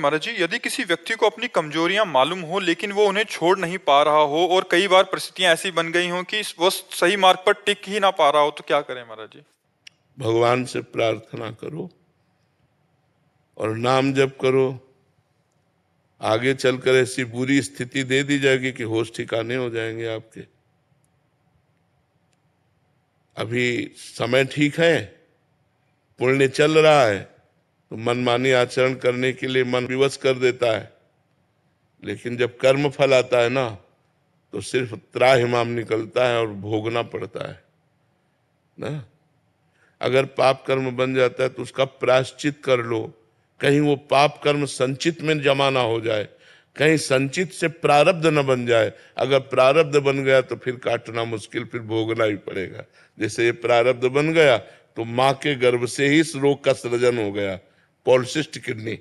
महाराज जी, यदि किसी व्यक्ति को अपनी कमजोरियां मालूम हो लेकिन वो उन्हें छोड़ नहीं पा रहा हो और कई बार परिस्थितियां ऐसी बन गई हो कि वो सही मार्ग पर टिक ही ना पा रहा हो, तो क्या करें महाराज जी? भगवान से प्रार्थना करो और नाम जप करो। आगे चलकर ऐसी बुरी स्थिति दे दी जाएगी कि होश ठिकाने हो जाएंगे आपके। अभी समय ठीक है, पुण्य चल रहा है, तो मनमानी आचरण करने के लिए मन विवश कर देता है, लेकिन जब कर्म फल आता है ना, तो सिर्फ त्राहिमाम निकलता है और भोगना पड़ता है ना। अगर पाप कर्म बन जाता है तो उसका प्रायश्चित कर लो, कहीं वो पाप कर्म संचित में जमा ना हो जाए, कहीं संचित से प्रारब्ध न बन जाए। अगर प्रारब्ध बन गया तो फिर काटना मुश्किल, फिर भोगना ही पड़ेगा। जैसे ये प्रारब्ध बन गया तो माँ के गर्भ से ही इस रोग का सृजन हो गया, पॉलिसिस्ट किडनी।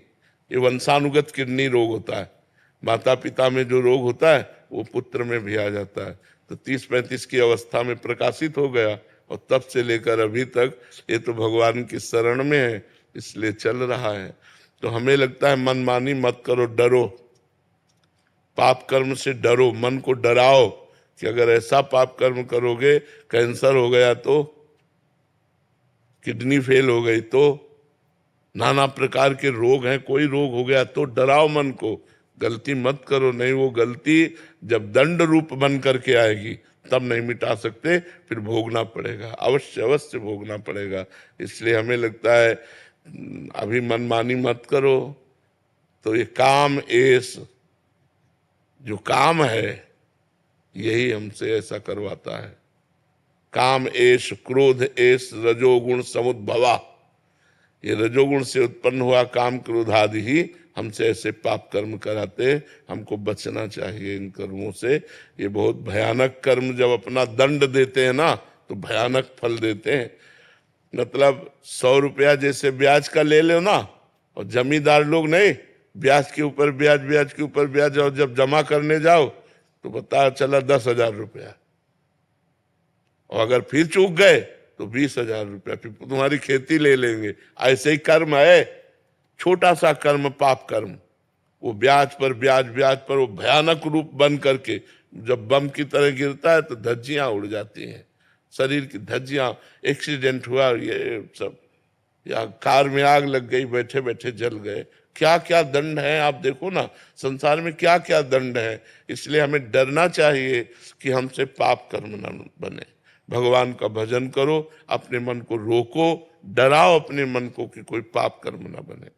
ये वंशानुगत किडनी रोग होता है, माता पिता में जो रोग होता है वो पुत्र में भी आ जाता है। तो 30-35 की अवस्था में प्रकाशित हो गया और तब से लेकर अभी तक ये तो भगवान की शरण में है, इसलिए चल रहा है। तो हमें लगता है मनमानी मत करो, डरो, पाप कर्म से डरो, मन को डराओ कि अगर ऐसा पाप कर्म करोगे, कैंसर हो गया तो, किडनी फेल हो गई तो, नाना प्रकार के रोग हैं, कोई रोग हो गया तो डराओ मन को। गलती मत करो, नहीं वो गलती जब दंड रूप बन करके आएगी तब नहीं मिटा सकते, फिर भोगना पड़ेगा, अवश्य अवश्य भोगना पड़ेगा। इसलिए हमें लगता है अभी मनमानी मत करो। तो ये काम एस जो काम है यही हमसे ऐसा करवाता है। काम एश, क्रोध एश, रजोगुण समुद्भवा। ये रजोगुण से उत्पन्न हुआ काम क्रोध आदि ही हमसे ऐसे पाप कर्म कराते। हमको बचना चाहिए इन कर्मों से। ये बहुत भयानक कर्म जब अपना दंड देते हैं ना तो भयानक फल देते हैं। मतलब 100 रुपया जैसे ब्याज का ले लो ना, और जमींदार लोग नहीं, ब्याज के ऊपर ब्याज, ब्याज के ऊपर ब्याज, और जब जमा करने जाओ तो पता चला 10,000 रुपया, और अगर फिर चूक गए तो 20,000 रुपया, फिर तुम्हारी खेती ले लेंगे। ऐसे ही कर्म है, छोटा सा कर्म पाप कर्म, वो ब्याज पर ब्याज, ब्याज पर वो भयानक रूप बन करके जब बम की तरह गिरता है तो धज्जियां उड़ जाती हैं, शरीर की धज्जियां। एक्सीडेंट हुआ ये सब, या कार में आग लग गई, बैठे बैठे जल गए। क्या क्या दंड है आप देखो ना, संसार में क्या क्या दंड है। इसलिए हमें डरना चाहिए कि हमसे पाप कर्म न बने। भगवान का भजन करो, अपने मन को रोको, डराओ अपने मन को कि कोई पाप कर्म न बने।